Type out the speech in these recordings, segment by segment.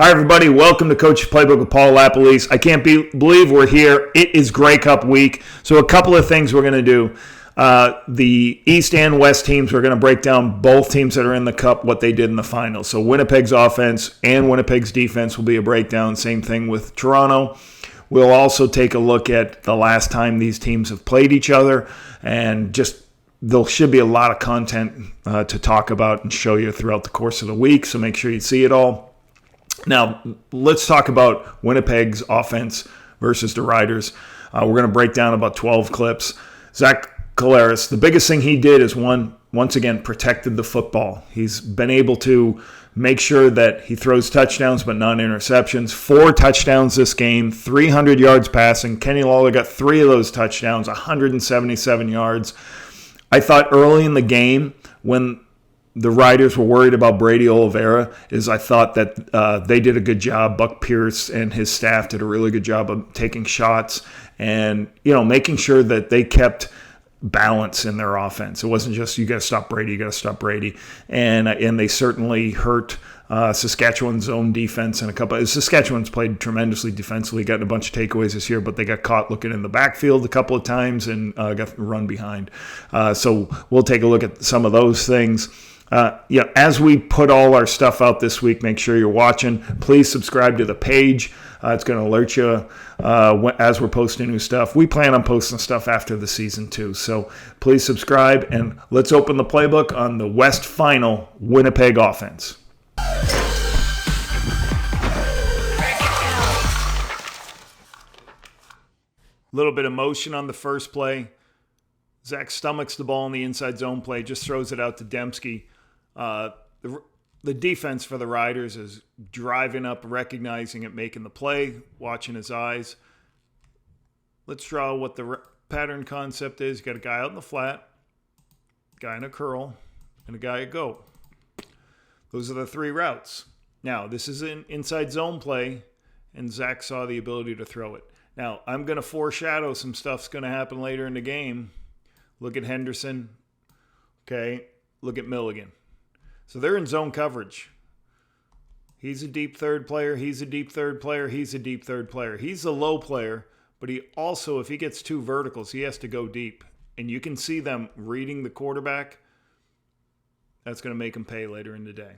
Hi, everybody. Welcome to Coach's Playbook with Paul LaPolice. I can't believe we're here. It is Grey Cup week. So a couple of things we're going to do. The East and West teams, we're going to break down both teams that are in the Cup, what they did in the finals. So Winnipeg's offense and Winnipeg's defense will be a breakdown. Same thing with Toronto. We'll also take a look at the last time these teams have played each other, and just there should be a lot of content to talk about and show you throughout the course of the week. So make sure you see it all. Now, let's talk about Winnipeg's offense versus the Riders. We're going to break down about 12 clips. Zach Collaros, the biggest thing he did is, once again, protected the football. He's been able to make sure that he throws touchdowns but not interceptions. 4 touchdowns this game, 300 yards passing. Kenny Lawler got 3 of those touchdowns, 177 yards. I thought early in the game when the Riders were worried about Brady Oliveira, I thought that they did a good job. Buck Pierce and his staff did a really good job of taking shots and, making sure that they kept balance in their offense. It wasn't just, you got to stop Brady, And they certainly hurt Saskatchewan's zone defense and Saskatchewan's played tremendously defensively, gotten a bunch of takeaways this year, but they got caught looking in the backfield a couple of times and got run behind. So we'll take a look at some of those things. As we put all our stuff out this week, make sure you're watching. Please subscribe to the page. It's going to alert you as we're posting new stuff. We plan on posting stuff after the season too. So please subscribe, and let's open the playbook on the West Final Winnipeg offense. Little bit of motion on the first play. Zach stomachs the ball in the inside zone play, just throws it out to Dembski. The defense for the Riders is driving up, recognizing it, making the play, watching his eyes. Let's draw what the pattern concept is. You got a guy out in the flat, a guy in a curl, and a guy at go. Those are the 3 routes. Now, this is an inside zone play, and Zach saw the ability to throw it. Now, I'm going to foreshadow some stuff's going to happen later in the game. Look at Henderson. Okay, look at Milligan. So they're in zone coverage. He's a deep third player. He's a deep third player. He's a deep third player. He's a low player, but he also, if he gets 2 verticals, he has to go deep. And you can see them reading the quarterback. That's going to make him pay later in the day.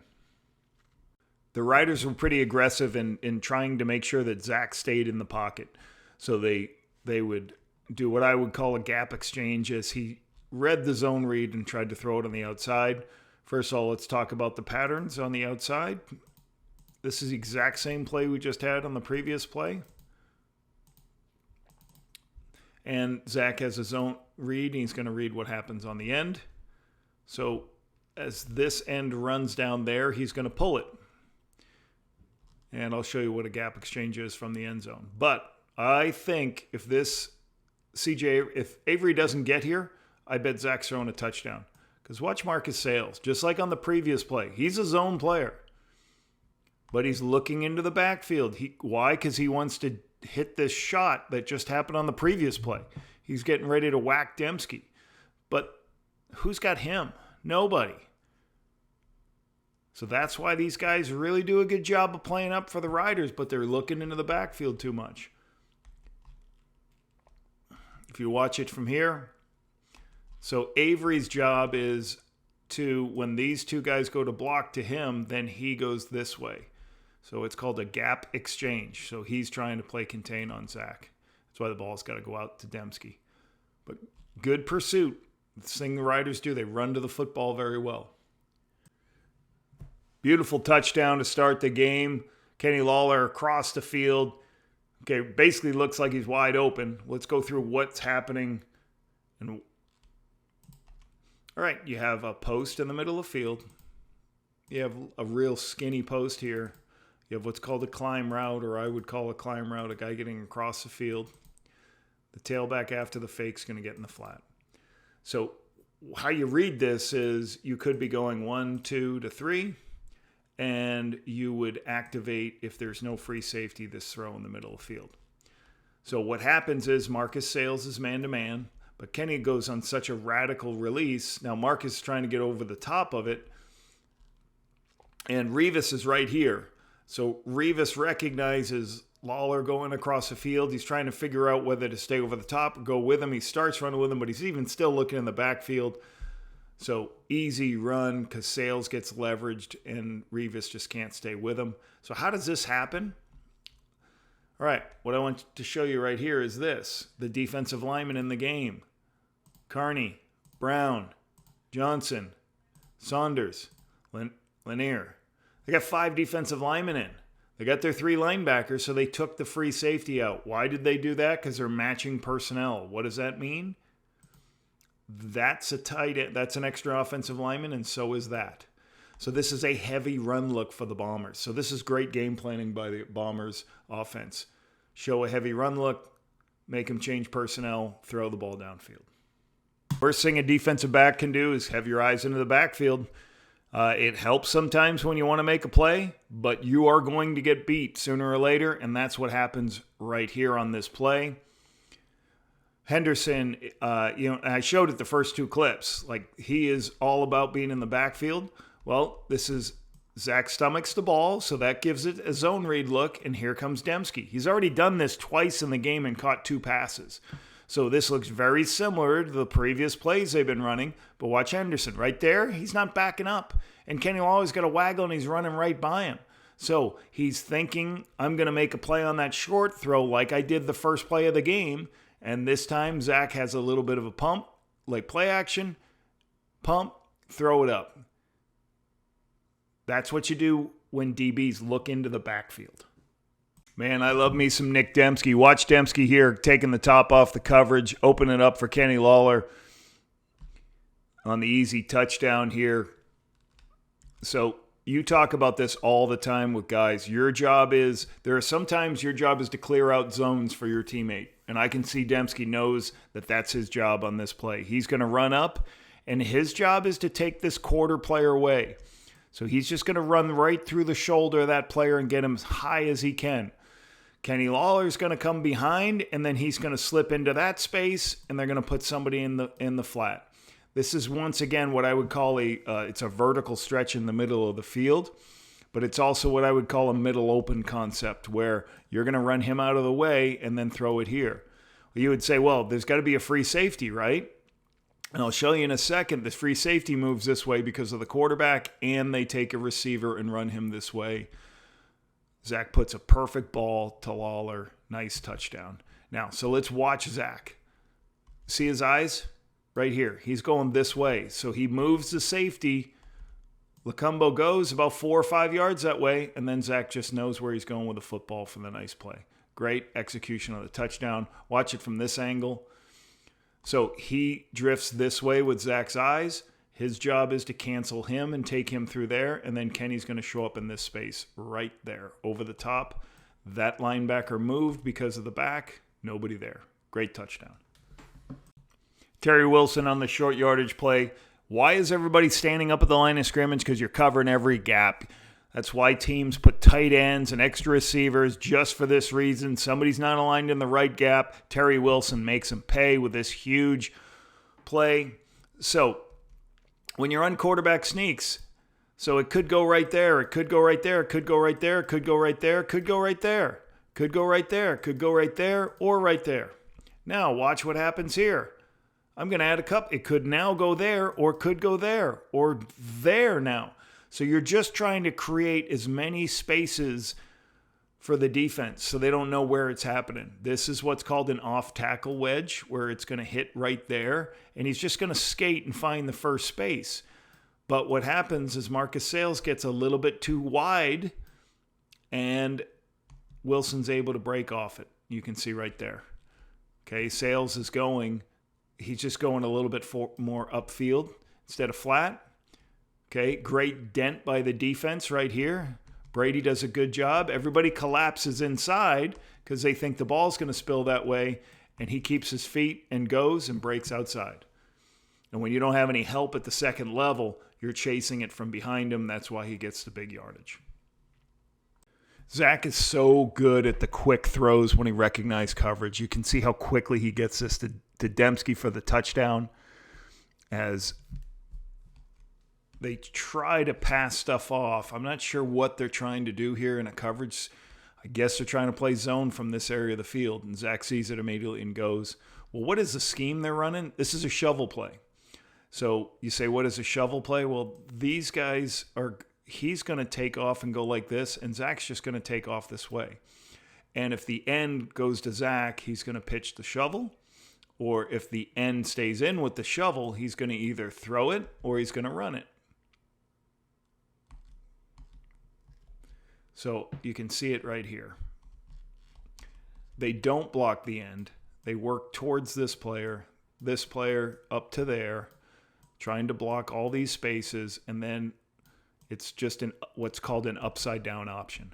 The Riders were pretty aggressive in trying to make sure that Zach stayed in the pocket. So they would do what I would call a gap exchange, as he read the zone read and tried to throw it on the outside. First of all, let's talk about the patterns on the outside. This is the exact same play we just had on the previous play. And Zach has his own read. He's going to read what happens on the end. So as this end runs down there, he's going to pull it. And I'll show you what a gap exchange is from the end zone. But I think if Avery doesn't get here, I bet Zach's throwing a touchdown. Because watch Marcus Sayles, just like on the previous play. He's a zone player. But he's looking into the backfield. Why? Because he wants to hit this shot that just happened on the previous play. He's getting ready to whack Dembski. But who's got him? Nobody. So that's why these guys really do a good job of playing up for the Riders, but they're looking into the backfield too much. If you watch it from here, so Avery's job is to, when these 2 guys go to block to him, then he goes this way. So it's called a gap exchange. So he's trying to play contain on Zach. That's why the ball's got to go out to Dembski. But good pursuit. The thing the Riders do, they run to the football very well. Beautiful touchdown to start the game. Kenny Lawler across the field. Okay, basically looks like he's wide open. Let's go through what's happening. All right, you have a post in the middle of the field. You have a real skinny post here. You have what's called a climb route, or I would call a climb route, a guy getting across the field. The tailback after the fake's going to get in the flat. So how you read this is you could be going 1, 2 to 3, and you would activate, if there's no free safety, this throw in the middle of the field. So what happens is Marcus Sayles is man-to-man, but Kenny goes on such a radical release. Now Marcus is trying to get over the top of it, and Revis is right here. So Rivas recognizes Lawler going across the field. He's trying to figure out whether to stay over the top or go with him. He starts running with him, but he's even still looking in the backfield. So easy run because Sales gets leveraged and Rivas just can't stay with him. So how does this happen? All right, what I want to show you right here is this. The defensive linemen in the game. Carney, Brown, Johnson, Saunders, Lanier. They got 5 defensive linemen in. They got their 3 linebackers, so they took the free safety out. Why did they do that? Because they're matching personnel. What does that mean? That's a tight end. That's an extra offensive lineman, and so is that. So this is a heavy run look for the Bombers. So this is great game planning by the Bombers offense. Show a heavy run look, make them change personnel, throw the ball downfield. First thing a defensive back can do is have your eyes into the backfield. It helps sometimes when you want to make a play, but you are going to get beat sooner or later, and that's what happens right here on this play. Henderson, I showed it the first 2 clips. Like, he is all about being in the backfield. Well, this is Zach stomachs the ball, so that gives it a zone read look, and here comes Dembski. He's already done this twice in the game and caught 2 passes. So this looks very similar to the previous plays they've been running. But watch Henderson right there. He's not backing up. And Kenny Lawler's got a waggle and he's running right by him. So he's thinking, I'm going to make a play on that short throw like I did the first play of the game. And this time Zach has a little bit of a pump, like play action, pump, throw it up. That's what you do when DBs look into the backfield. Man, I love me some Nick Dembski. Watch Dembski here taking the top off the coverage, open it up for Kenny Lawler on the easy touchdown here. So you talk about this all the time with guys. Your job is, there are sometimes your job is to clear out zones for your teammate. And I can see Dembski knows that that's his job on this play. He's going to run up, and his job is to take this quarter player away. So he's just going to run right through the shoulder of that player and get him as high as he can. Kenny Lawler's going to come behind, and then he's going to slip into that space, and they're going to put somebody in the flat. This is, once again, what I would call it's a vertical stretch in the middle of the field, but it's also what I would call a middle open concept, where you're going to run him out of the way and then throw it here. Well, you would say, well, there's got to be a free safety, right? And I'll show you in a second. The free safety moves this way because of the quarterback, and they take a receiver and run him this way. Zach puts a perfect ball to Lawler. Nice touchdown. Now, so let's watch Zach. See his eyes? Right here. He's going this way. So he moves the safety. Lacumbo goes about 4 or 5 yards that way, and then Zach just knows where he's going with the football for the nice play. Great execution of the touchdown. Watch it from this angle. So he drifts this way with Zach's eyes. His job is to cancel him and take him through there, and then Kenny's going to show up in this space right there over the top. That linebacker moved because of the back. Nobody there. Great touchdown. Terry Wilson on the short yardage play. Why is everybody standing up at the line of scrimmage? Because you're covering every gap. That's why teams put tight ends and extra receivers just for this reason. Somebody's not aligned in the right gap. Terry Wilson makes him pay with this huge play. So when you're on quarterback sneaks, so it could go right there, it could go right there, it could go right there, it could go right there, it could go right there, could go right there, could go right there, or right there. Now watch what happens here. I'm going to add a cup. It could now go there, or could go there, or there now. So you're just trying to create as many spaces for the defense so they don't know where it's happening. This is what's called an off-tackle wedge, where it's going to hit right there, and he's just going to skate and find the first space. But what happens is Marcus Sales gets a little bit too wide, and Wilson's able to break off it. You can see right there. Okay, Sales is going, he's just going a little bit more upfield instead of flat. Okay, great dent by the defense right here. Brady does a good job. Everybody collapses inside because they think the ball's going to spill that way, and he keeps his feet and goes and breaks outside. And when you don't have any help at the second level, you're chasing it from behind him. That's why he gets the big yardage. Zach is so good at the quick throws when he recognizes coverage. You can see how quickly he gets this to Dembski for the touchdown, as they try to pass stuff off. I'm not sure what they're trying to do here in a coverage. I guess they're trying to play zone from this area of the field, and Zach sees it immediately and goes, well, what is the scheme they're running? This is a shovel play. So you say, what is a shovel play? Well, these guys he's going to take off and go like this, and Zach's just going to take off this way. And if the end goes to Zach, he's going to pitch the shovel. Or if the end stays in with the shovel, he's going to either throw it or he's going to run it. So you can see it right here. They don't block the end. They work towards this player up to there, trying to block all these spaces, and then it's just what's called an upside down option.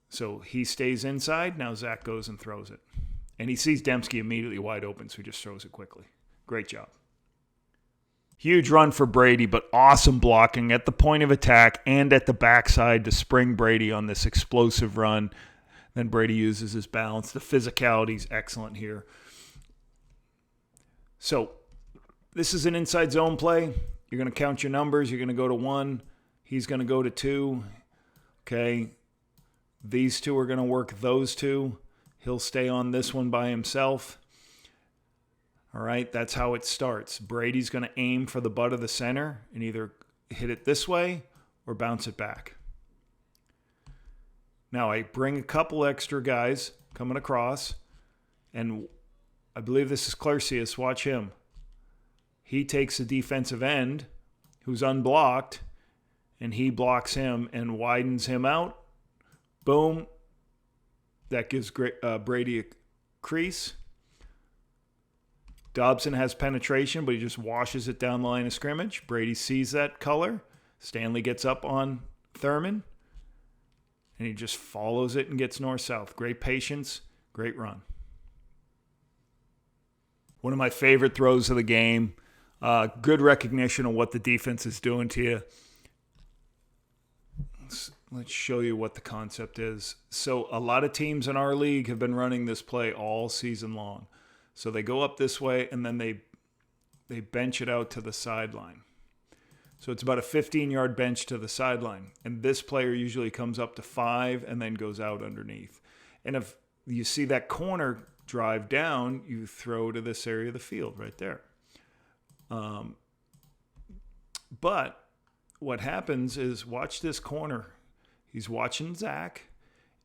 So he stays inside. Now Zach goes and throws it. And he sees Dembski immediately wide open, so he just throws it quickly. Great job. Huge run for Brady, but awesome blocking at the point of attack and at the backside to spring Brady on this explosive run. Then Brady uses his balance. The physicality is excellent here. So this is an inside zone play. You're going to count your numbers. You're going to go to 1. He's going to go to 2. Okay. These two are going to work those two. He'll stay on this one by himself. All right, that's how it starts. Brady's going to aim for the butt of the center and either hit it this way or bounce it back. Now I bring a couple extra guys coming across, and I believe this is Clarcius. Watch him. He takes a defensive end who's unblocked, and he blocks him and widens him out. Boom. That gives Brady a crease. Dobson has penetration, but he just washes it down the line of scrimmage. Brady sees that color. Stanley gets up on Thurman, and he just follows it and gets north-south. Great patience, great run. One of my favorite throws of the game. Good recognition of what the defense is doing to you. Let's show you what the concept is. So a lot of teams in our league have been running this play all season long. So they go up this way, and then they bench it out to the sideline. So it's about a 15-yard bench to the sideline. And this player usually comes up to 5 and then goes out underneath. And if you see that corner drive down, you throw to this area of the field right there. But what happens is, watch this corner. He's watching Zach,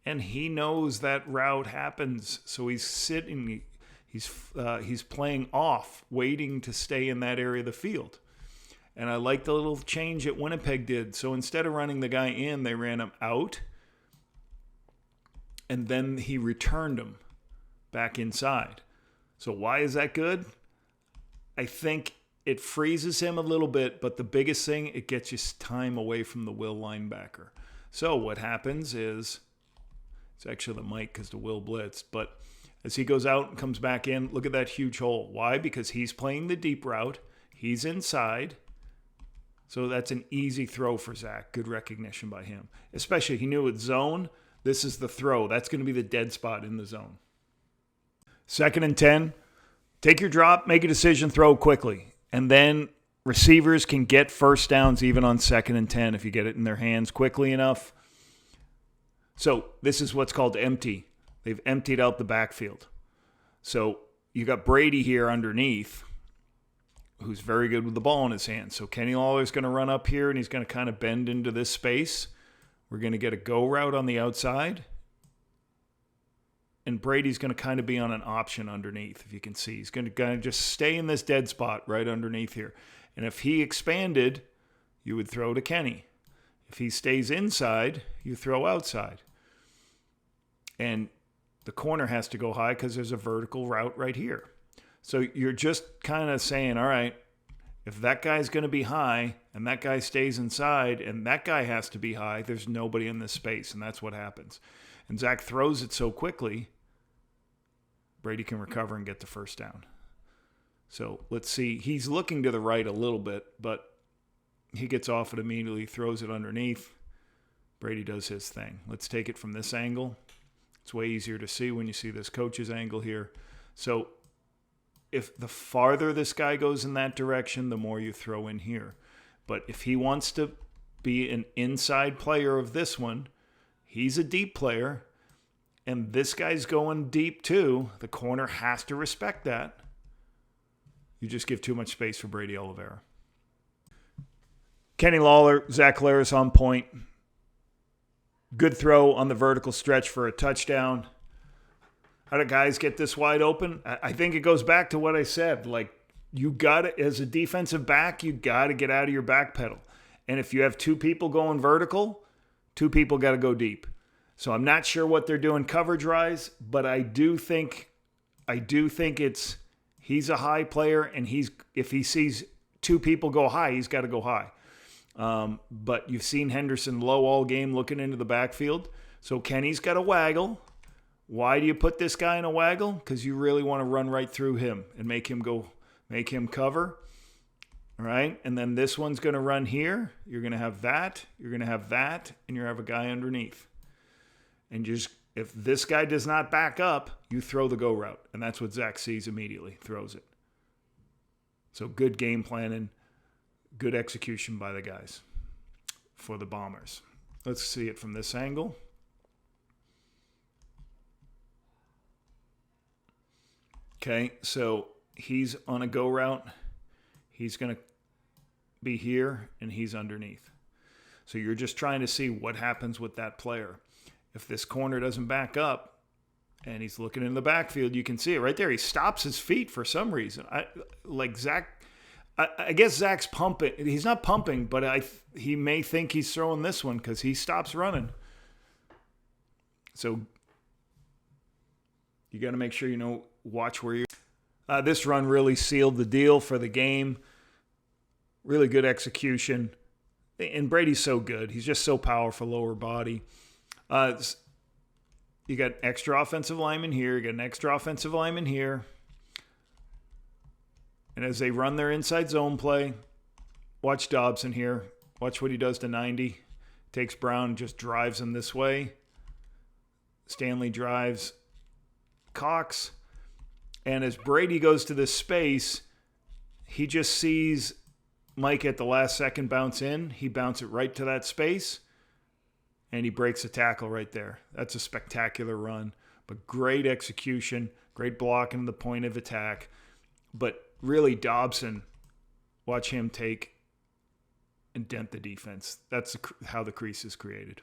and he knows that route happens. So he's sitting... He's playing off, waiting to stay in that area of the field. And I like the little change that Winnipeg did. So instead of running the guy in, they ran him out. And then he returned him back inside. So why is that good? I think it freezes him a little bit, but the biggest thing, it gets you time away from the Will linebacker. So what happens is, it's actually the Mike because the Will blitzed, but as he goes out and comes back in, look at that huge hole. Why? Because he's playing the deep route. He's inside. So that's an easy throw for Zach. Good recognition by him. Especially, he knew it's zone. This is the throw. That's going to be the dead spot in the zone. 2nd and 10. Take your drop, make a decision, throw quickly. And then receivers can get first downs even on 2nd and 10 if you get it in their hands quickly enough. So this is what's called empty. They've emptied out the backfield. So you got Brady here underneath, who's very good with the ball in his hands. So Kenny Lawler's going to run up here, and he's going to kind of bend into this space. We're going to get a go route on the outside. And Brady's going to kind of be on an option underneath, if you can see. He's going to just stay in this dead spot right underneath here. And if he expanded, you would throw to Kenny. If he stays inside, you throw outside. And the corner has to go high because there's a vertical route right here. So you're just kind of saying, all right, if that guy's going to be high and that guy stays inside and that guy has to be high, there's nobody in this space, and that's what happens. And Zach throws it so quickly, Brady can recover and get the first down. So let's see. He's looking to the right a little bit, but he gets off it immediately, throws it underneath. Brady does his thing. Let's take it from this angle. It's way easier to see when you see this coach's angle here. So if the farther this guy goes in that direction, the more you throw in here. But if he wants to be an inside player of this one, he's a deep player, and this guy's going deep too. The corner has to respect that. You just give too much space for Brady Oliveira. Kenny Lawler, Zach Collaros on point. Good throw on the vertical stretch for a touchdown. How do guys get this wide open? I think it goes back to what I said. Like, you got to, as a defensive back, you got to get out of your back pedal. And if you have two people going vertical, two people got to go deep. So I'm not sure what they're doing coverage-wise, but I do think it's he's a high player, and if he sees two people go high, he's got to go high. But you've seen Henderson low all game looking into the backfield. So Kenny's got a waggle. Why do you put this guy in a waggle? Because you really want to run right through him and make him cover. All right? And then this one's going to run here. You're going to have that. You're going to have that. And you have a guy underneath. And just if this guy does not back up, you throw the go route. And that's what Zach sees immediately. Throws it. So good game planning. Good execution by the guys for the Bombers. Let's see it from this angle. Okay, so he's on a go route. He's going to be here, and he's underneath. So you're just trying to see what happens with that player. If this corner doesn't back up and he's looking in the backfield, you can see it right there. He stops his feet for some reason. I guess Zach's pumping. He's not pumping, but he may think he's throwing this one because he stops running. So you got to make sure watch where you're. This run really sealed the deal for the game. Really good execution. And Brady's so good. He's just so powerful, lower body. You got extra offensive lineman here. You got an extra offensive lineman here. And as they run their inside zone play, watch Dobson here. Watch what he does to 90. Takes Brown, just drives him this way. Stanley drives Cox. And as Brady goes to this space, he just sees Mike at the last second bounce in. He bounces it right to that space, and he breaks a tackle right there. That's a spectacular run, but great execution, great blocking the point of attack. But really, Dobson, watch him take and dent the defense. That's how the crease is created.